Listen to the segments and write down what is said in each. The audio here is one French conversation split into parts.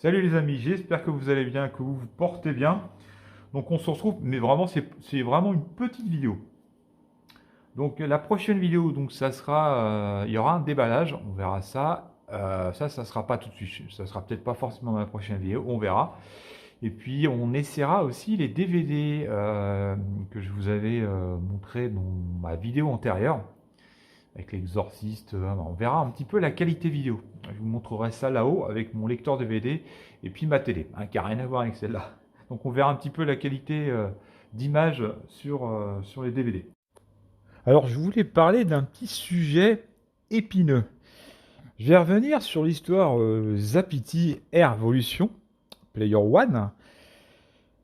Salut les amis, j'espère que vous allez bien, que vous vous portez bien. Donc on se retrouve, mais vraiment c'est vraiment une petite vidéo. Donc la prochaine vidéo, donc ça sera, il y aura un déballage, on verra ça. Ça sera pas tout de suite, ça sera peut-être pas forcément dans la prochaine vidéo, on verra. Et puis on essaiera aussi les DVD que je vous avais montré dans ma vidéo antérieure avec l'exorciste. On verra un petit peu la qualité vidéo. Je vous montrerai ça là-haut avec mon lecteur DVD et puis ma télé, qui n'a rien à voir avec celle-là. Donc on verra un petit peu la qualité d'image sur les DVD. Alors je voulais parler d'un petit sujet épineux. Je vais revenir sur l'histoire Zapity Air Evolution Player One.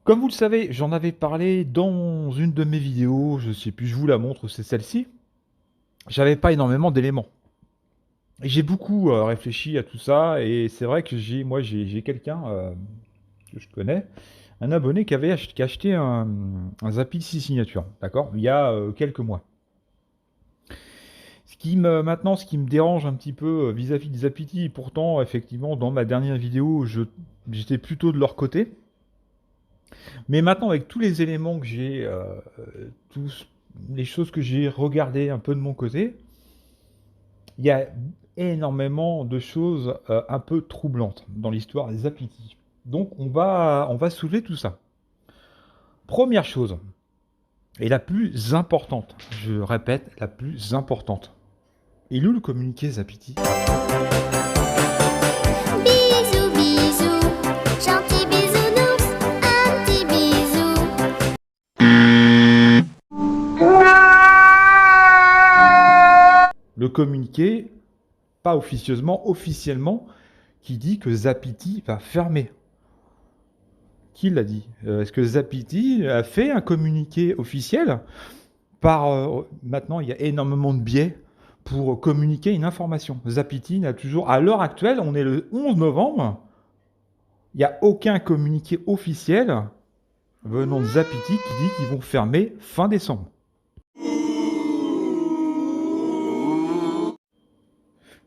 Comme vous le savez, j'en avais parlé dans une de mes vidéos, je sais plus, je vous la montre, c'est celle-ci. J'avais pas énormément d'éléments. Et j'ai beaucoup réfléchi à tout ça, et c'est vrai que j'ai quelqu'un que je connais, un abonné qui a acheté un Zappi 6 signatures, d'accord, il y a quelques mois. Maintenant, ce qui me dérange un petit peu vis-à-vis de Zapity, pourtant, effectivement, dans ma dernière vidéo, j'étais plutôt de leur côté. Mais maintenant, avec tous les éléments que j'ai, tous les choses que j'ai regardées un peu de mon côté, il y a énormément de choses un peu troublantes dans l'histoire des Zapity. Donc on va soulever tout ça. Première chose, et la plus importante, je répète, la plus importante. Il est où le communiqué Zapity? Bisous, bisous, gentil bisounours, un petit bisou. Le communiqué, pas officieusement, officiellement, qui dit que Zapity va fermer. Qui l'a dit? Est-ce que Zapity a fait un communiqué officiel? Maintenant, il y a énormément de biais pour communiquer une information. Zapity n'a toujours, à l'heure actuelle, on est le 11 novembre, il n'y a aucun communiqué officiel venant de Zapity qui dit qu'ils vont fermer fin décembre.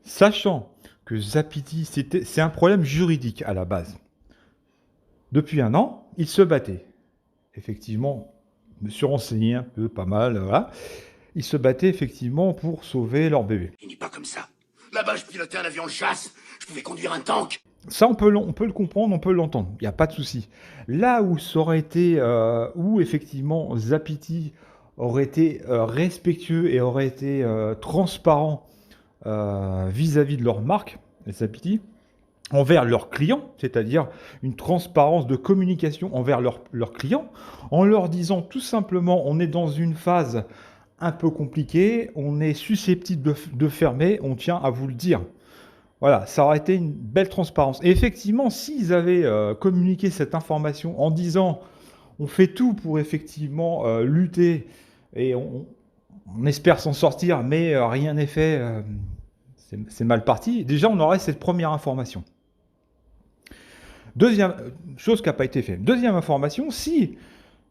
Sachant que Zapity, c'est un problème juridique à la base. Depuis un an, ils se battaient. Effectivement, je me suis renseigné un peu, pas mal, voilà. Ils se battaient effectivement pour sauver leur bébé. Il n'est pas comme ça. Là-bas, je pilotais un avion de chasse. Je pouvais conduire un tank. Ça, on peut le comprendre, on peut l'entendre. Il n'y a pas de souci. Là où ça aurait été, où effectivement Zapity aurait été respectueux et aurait été transparent vis-à-vis de leur marque, Zapity, envers leurs clients, c'est-à-dire une transparence de communication envers leurs clients, en leur disant tout simplement on est dans une phase un peu compliquée, on est susceptible de fermer, on tient à vous le dire. Voilà, ça aurait été une belle transparence. Et effectivement, s'ils avaient communiqué cette information en disant on fait tout pour effectivement lutter et on espère s'en sortir, mais rien n'est fait, c'est mal parti, déjà on aurait cette première information. Deuxième chose qui n'a pas été faite. Deuxième information, si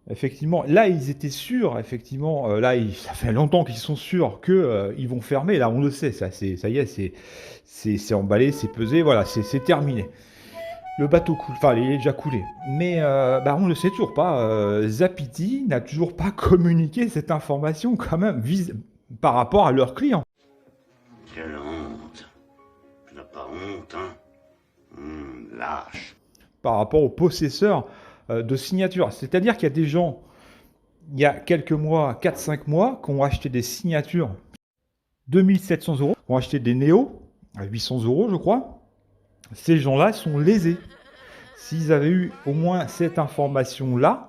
effectivement, là ils étaient sûrs, effectivement, ça fait longtemps qu'ils sont sûrs qu'ils vont fermer, là on le sait, ça y est, c'est emballé, c'est pesé, voilà, c'est terminé. Le bateau coule, enfin il est déjà coulé. Mais on ne le sait toujours pas, Zapity n'a toujours pas communiqué cette information quand même par rapport à leurs clients. Quelle honte. Tu n'as pas honte, hein? Lâche. Par rapport aux possesseurs de signatures. C'est-à-dire qu'il y a des gens, il y a quelques mois, 4-5 mois, qui ont acheté des signatures 2700 €, qui ont acheté des Néo à 800 € je crois. Ces gens-là sont lésés. S'ils avaient eu au moins cette information-là,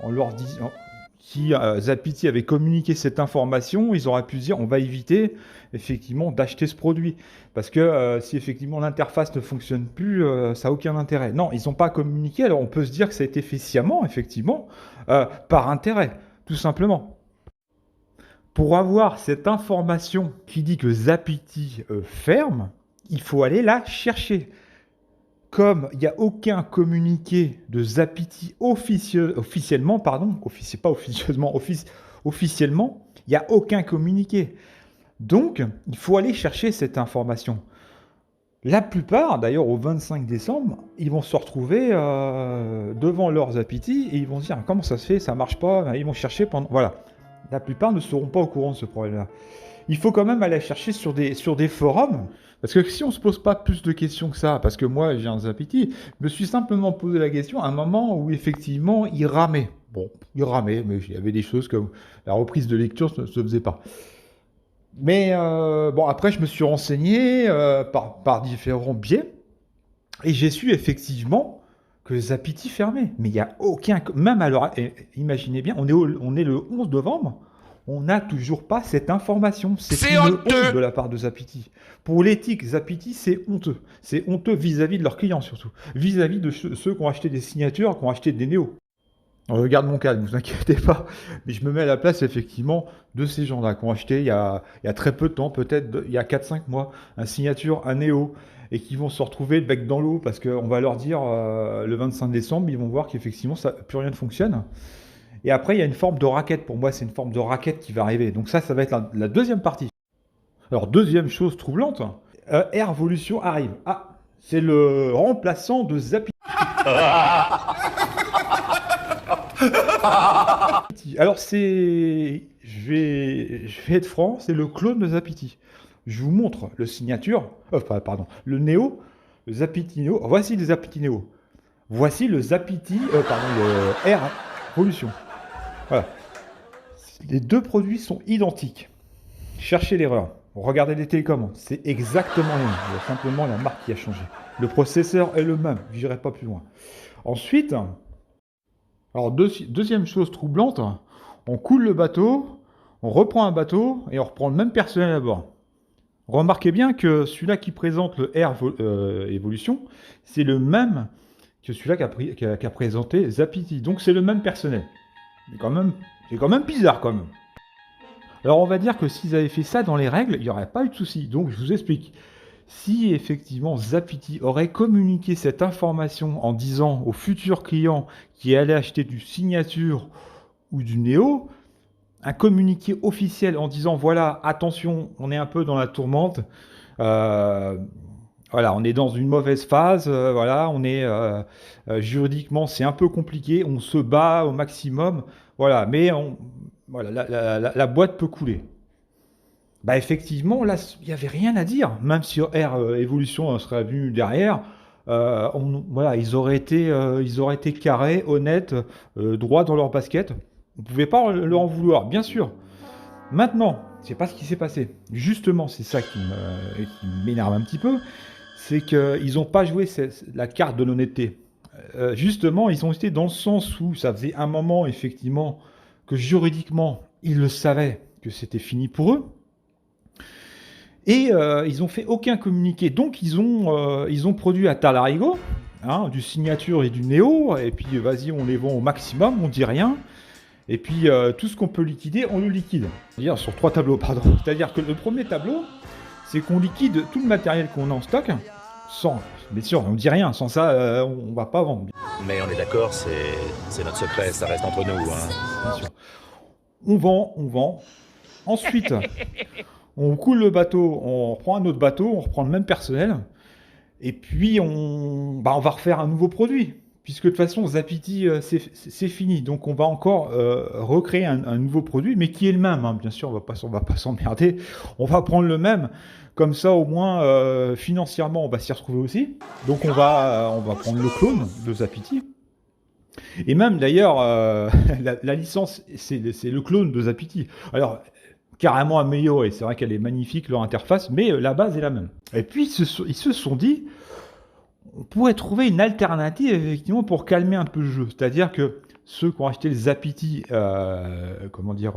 en leur disant, si Zapity avait communiqué cette information, ils auraient pu se dire on va éviter effectivement d'acheter ce produit. Parce que si effectivement l'interface ne fonctionne plus, ça n'a aucun intérêt. Non, ils n'ont pas communiqué, alors on peut se dire que ça a été fait sciemment, effectivement, par intérêt, tout simplement. Pour avoir cette information qui dit que Zapity ferme, il faut aller la chercher. Comme il n'y a aucun communiqué de Zapity officiellement, officiellement, il n'y a aucun communiqué. Donc, il faut aller chercher cette information. La plupart, d'ailleurs, au 25 décembre, ils vont se retrouver devant leurs Zapiti et ils vont se dire comment ça se fait, ça marche pas. Ils vont chercher pendant. Voilà. La plupart ne seront pas au courant de ce problème-là. Il faut quand même aller chercher sur des forums. Parce que si on se pose pas plus de questions que ça, parce que moi j'ai un Zapiti, je me suis simplement posé la question à un moment où effectivement il ramait. Bon, il ramait, mais il y avait des choses comme la reprise de lecture ne se faisait pas. Mais bon, après, je me suis renseigné par différents biais et j'ai su effectivement que Zapiti fermait. Mais il n'y a aucun. Même alors, imaginez bien, on est le 11 novembre, on n'a toujours pas cette information. C'est une honte de la part de Zapiti. Pour l'éthique, Zapiti, c'est honteux. C'est honteux vis-à-vis de leurs clients surtout. Vis-à-vis de ceux qui ont acheté des signatures, qui ont acheté des néos. Regarde mon cas, ne vous inquiétez pas, mais je me mets à la place effectivement de ces gens-là qui ont acheté il y a très peu de temps, peut-être il y a 4-5 mois, un signature, un Néo, et qui vont se retrouver le bec dans l'eau parce qu'on va leur dire le 25 décembre, ils vont voir qu'effectivement plus rien ne fonctionne. Et après, il y a une forme de raquette. Pour moi, c'est une forme de raquette qui va arriver. Donc ça va être la deuxième partie. Alors, deuxième chose troublante, Air Evolution arrive. Ah, c'est le remplaçant de Zapiti. Alors je vais être franc, c'est le clone de Zapiti. Je vous montre le signature, pardon, le Neo, le Zapiti Neo. Voici le Zapiti Neo. Voici le Zapiti, le Air Evolution. Voilà. Les deux produits sont identiques. Cherchez l'erreur. Regardez les télécommandes, c'est exactement le même. Il y a simplement la marque qui a changé. Le processeur est le même, je n'irai pas plus loin. Ensuite, alors deuxième chose troublante, on coule le bateau, on reprend un bateau et on reprend le même personnel à bord. Remarquez bien que celui-là qui présente le Air Evolution, c'est le même que celui-là qu'a présenté Zapiti. Donc c'est le même personnel. C'est quand même bizarre quand même. Alors on va dire que s'ils avaient fait ça dans les règles, il n'y aurait pas eu de souci. Donc je vous explique. Si effectivement Zapiti aurait communiqué cette information en disant aux futurs clients qui allaient acheter du signature ou du Néo, un communiqué officiel en disant voilà, attention, on est un peu dans la tourmente, voilà, on est dans une mauvaise phase, voilà, on est juridiquement c'est un peu compliqué, on se bat au maximum, voilà, mais voilà, la boîte peut couler. Bah effectivement, là, il n'y avait rien à dire. Même si Air Evolution serait venu derrière, voilà, ils auraient été carrés, honnêtes, droits dans leur basket. On ne pouvait pas leur en vouloir, bien sûr. Maintenant, c'est pas ce qui s'est passé. Justement, c'est ça qui m'énerve un petit peu, c'est qu'ils n'ont pas joué la carte de l'honnêteté. Justement, ils ont été dans le sens où ça faisait un moment, effectivement, que juridiquement, ils le savaient que c'était fini pour eux. Et ils ont fait aucun communiqué. Donc ils ont produit à Talarigo, du signature et du Néo, et puis vas-y, on les vend au maximum, on dit rien. Et puis tout ce qu'on peut liquider, on le liquide. C'est-à-dire sur 3 tableaux, pardon. C'est-à-dire que le premier tableau, c'est qu'on liquide tout le matériel qu'on a en stock, sans, bien sûr, on dit rien, sans ça, on va pas vendre. Mais on est d'accord, c'est notre secret, ça reste entre nous. Bien sûr. On vend. Ensuite, on coule le bateau, on reprend un autre bateau, on reprend le même personnel, et puis on va refaire un nouveau produit. Puisque de toute façon, Zapiti, c'est fini. Donc on va encore recréer un nouveau produit, mais qui est le même. Bien sûr, on va pas s'emmerder. On va prendre le même. Comme ça, au moins, financièrement, on va s'y retrouver aussi. Donc on va prendre le clone de Zapiti. Et même d'ailleurs, la licence, c'est le clone de Zapiti. Alors, carrément améliorée. C'est vrai qu'elle est magnifique, leur interface, mais la base est la même. Et puis, ils se sont dit, on pourrait trouver une alternative, effectivement, pour calmer un peu le jeu. C'est-à-dire que ceux qui ont acheté le Zapiti,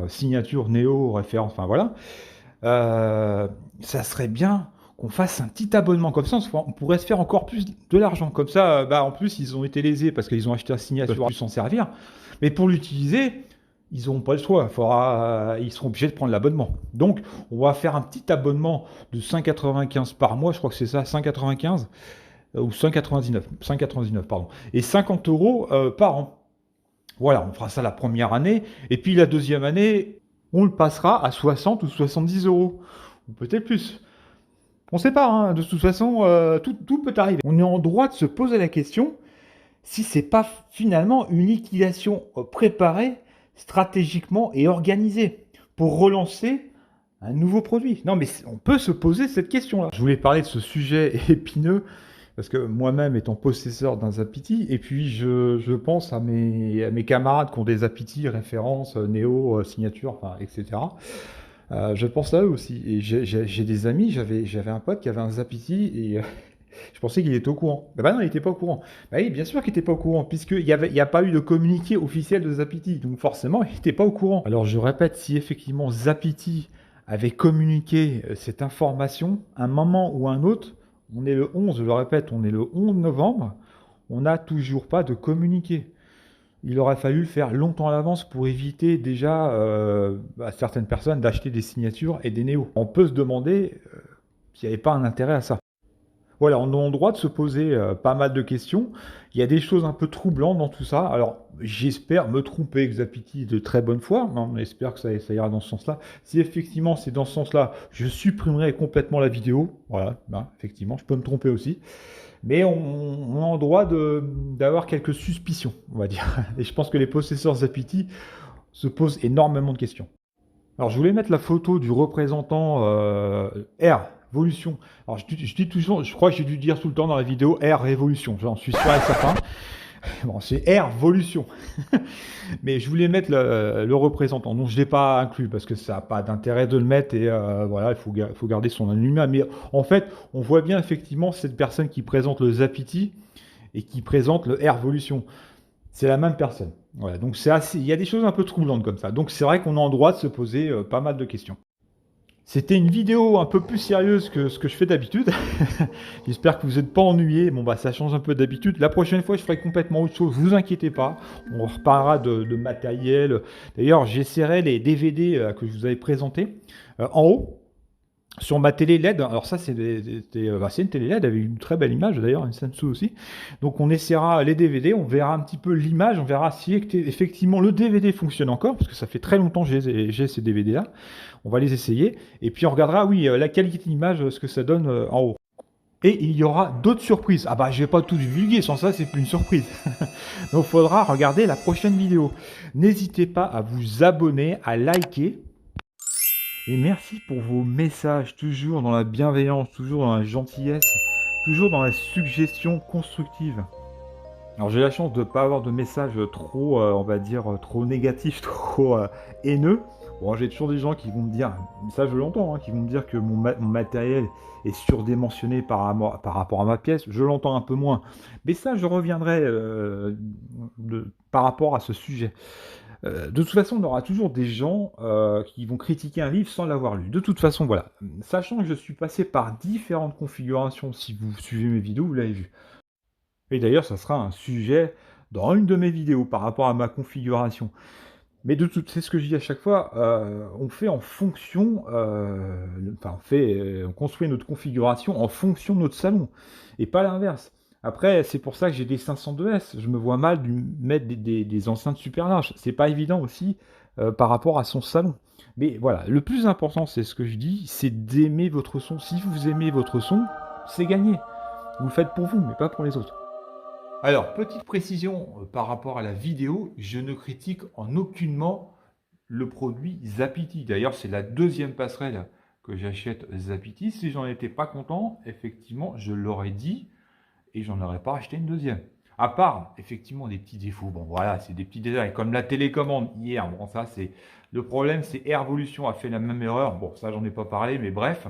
signature, Néo, référence, enfin voilà, ça serait bien qu'on fasse un petit abonnement. Comme ça, on pourrait se faire encore plus de l'argent. Comme ça, en plus, ils ont été lésés parce qu'ils ont acheté un signature, ils peuvent plus s'en servir. Mais pour l'utiliser, ils n'auront pas le choix. Ils seront obligés de prendre l'abonnement. Donc, on va faire un petit abonnement de 5,95 par mois. Je crois que c'est ça, 5,95 ou 5,99, pardon. Et 50 € par an. Voilà, on fera ça la première année. Et puis la deuxième année, on le passera à 60 ou 70 €. Ou peut-être plus. On ne sait pas, hein, de toute façon, tout peut arriver. On est en droit de se poser la question si c'est pas finalement une liquidation préparée stratégiquement et organisée pour relancer un nouveau produit. Non, mais on peut se poser cette question-là. Je voulais parler de ce sujet épineux parce que moi-même étant possesseur d'un Zapiti, et puis je pense à mes camarades qui ont des Zapiti, références, Néo, signature, enfin, etc. Je pense à eux aussi. Et j'ai des amis, j'avais un pote qui avait un Zapiti et je pensais qu'il était au courant. Bah non, il n'était pas au courant. Bah oui, bien sûr qu'il n'était pas au courant, puisqu'il n'y a pas eu de communiqué officiel de Zapiti. Donc forcément, il n'était pas au courant. Alors je répète, si effectivement Zapiti avait communiqué cette information, un moment ou un autre, on est le 11, je le répète, on est le 11 novembre, on n'a toujours pas de communiqué. Il aurait fallu le faire longtemps à l'avance pour éviter déjà à certaines personnes d'acheter des signatures et des néos. On peut se demander s'il n'y avait pas un intérêt à ça. Voilà, on a le droit de se poser pas mal de questions. Il y a des choses un peu troublantes dans tout ça. Alors, j'espère me tromper, que Zapiti est de très bonne foi. On espère que ça ira dans ce sens-là. Si effectivement c'est dans ce sens-là, je supprimerai complètement la vidéo. Voilà, ben, effectivement, je peux me tromper aussi. Mais on a le droit d'avoir quelques suspicions, on va dire. Et je pense que les possesseurs Zapiti se posent énormément de questions. Alors, je voulais mettre la photo du représentant R, Evolution. Alors, je dis toujours, je crois que j'ai dû dire tout le temps dans la vidéo R Révolution. J'en suis sûr et certain. Bon, c'est R Evolution. Mais je voulais mettre le représentant. Donc, je ne l'ai pas inclus parce que ça n'a pas d'intérêt de le mettre. Et voilà, il faut garder son anonymat. Mais en fait, on voit bien effectivement cette personne qui présente le Zapiti et qui présente le R Evolution. C'est la même personne. Voilà, donc il y a des choses un peu troublantes comme ça. Donc c'est vrai qu'on a en droit de se poser pas mal de questions. C'était une vidéo un peu plus sérieuse que ce que je fais d'habitude. J'espère que vous n'êtes pas ennuyés. Bon bah ça change un peu d'habitude. La prochaine fois je ferai complètement autre chose. Vous inquiétez pas. On reparlera de matériel. D'ailleurs j'essaierai les DVD que je vous avais présentés en haut. Sur ma télé LED, alors ça c'est une télé LED avec une très belle image d'ailleurs, une Samsung aussi. Donc on essaiera les DVD, on verra un petit peu l'image, on verra si effectivement le DVD fonctionne encore, parce que ça fait très longtemps que j'ai ces DVD là. On va les essayer, et puis on regardera, oui, la qualité d'image, ce que ça donne en haut. Et il y aura d'autres surprises. Ah bah je vais pas tout divulguer, sans ça c'est plus une surprise. Donc il faudra regarder la prochaine vidéo. N'hésitez pas à vous abonner, à liker. Et merci pour vos messages, toujours dans la bienveillance, toujours dans la gentillesse, toujours dans la suggestion constructive. Alors j'ai la chance de ne pas avoir de messages trop, on va dire, trop négatifs, trop haineux. Bon, j'ai toujours des gens qui vont me dire, ça je l'entends, hein, qui vont me dire que mon matériel est surdimensionné par rapport à ma pièce. Je l'entends un peu moins. Mais ça, je reviendrai par rapport à ce sujet. De toute façon, on aura toujours des gens qui vont critiquer un livre sans l'avoir lu. De toute façon, voilà. Sachant que je suis passé par différentes configurations, si vous suivez mes vidéos, vous l'avez vu. Et d'ailleurs, ça sera un sujet dans une de mes vidéos par rapport à ma configuration. Mais c'est ce que je dis à chaque fois, on fait en fonction, on construit notre configuration en fonction de notre salon, et pas l'inverse. Après, c'est pour ça que j'ai des 502S. Je me vois mal mettre des enceintes super larges. C'est pas évident aussi par rapport à son salon. Mais voilà, le plus important, c'est ce que je dis, c'est d'aimer votre son. Si vous aimez votre son, c'est gagné. Vous le faites pour vous, mais pas pour les autres. Alors, petite précision par rapport à la vidéo, je ne critique en aucunement le produit Zapiti. D'ailleurs, c'est la deuxième passerelle que j'achète Zapiti. Si j'en étais pas content, effectivement, je l'aurais dit et j'en aurais pas acheté une deuxième. À part, effectivement, des petits défauts. Bon, voilà, c'est des petits détails. Comme la télécommande hier. Bon, ça, c'est... Le problème, c'est Airvolution a fait la même erreur. Bon, ça, j'en ai pas parlé, mais bref.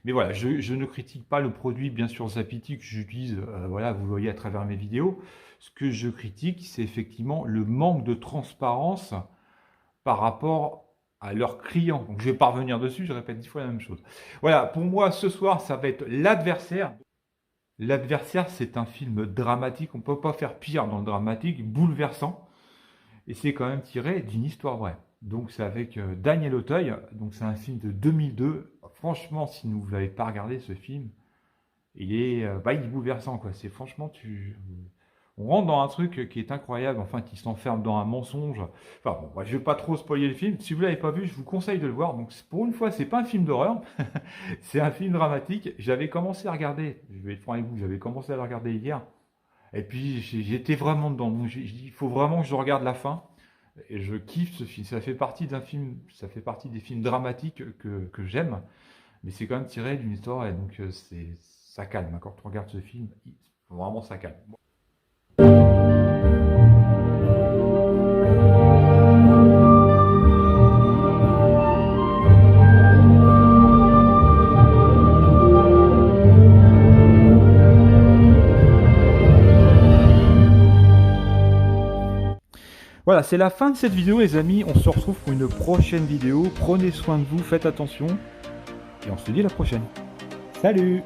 Mais voilà, je ne critique pas le produit, bien sûr, Zapiti, que j'utilise, voilà, vous voyez à travers mes vidéos. Ce que je critique, c'est effectivement le manque de transparence par rapport à leurs clients. Donc, je ne vais pas revenir dessus, je répète 10 fois la même chose. Voilà, pour moi, ce soir, ça va être L'Adversaire. L'Adversaire, c'est un film dramatique. On ne peut pas faire pire dans le dramatique, bouleversant. Et c'est quand même tiré d'une histoire vraie. Donc c'est avec Daniel Auteuil. Donc c'est un film de 2002. Franchement, si vous ne l'avez pas regardé ce film, il est bouleversant, quoi. C'est franchement, On rentre dans un truc qui est incroyable, enfin qui s'enferme dans un mensonge. Enfin bon, je vais pas trop spoiler le film. Si vous l'avez pas vu, je vous conseille de le voir. Donc pour une fois, c'est pas un film d'horreur, c'est un film dramatique. J'avais commencé à regarder, je vais être franc avec vous, j'avais commencé à le regarder hier. Et puis j'étais vraiment dedans. Donc j'ai dit, il faut vraiment que je regarde la fin. Et je kiffe ce film. Ça fait partie d'un film, ça fait partie des films dramatiques que j'aime. Mais c'est quand même tiré d'une histoire et donc ça calme. Quand tu regardes ce film, vraiment ça calme. Voilà, c'est la fin de cette vidéo les amis, on se retrouve pour une prochaine vidéo, prenez soin de vous, faites attention, et on se dit à la prochaine. Salut!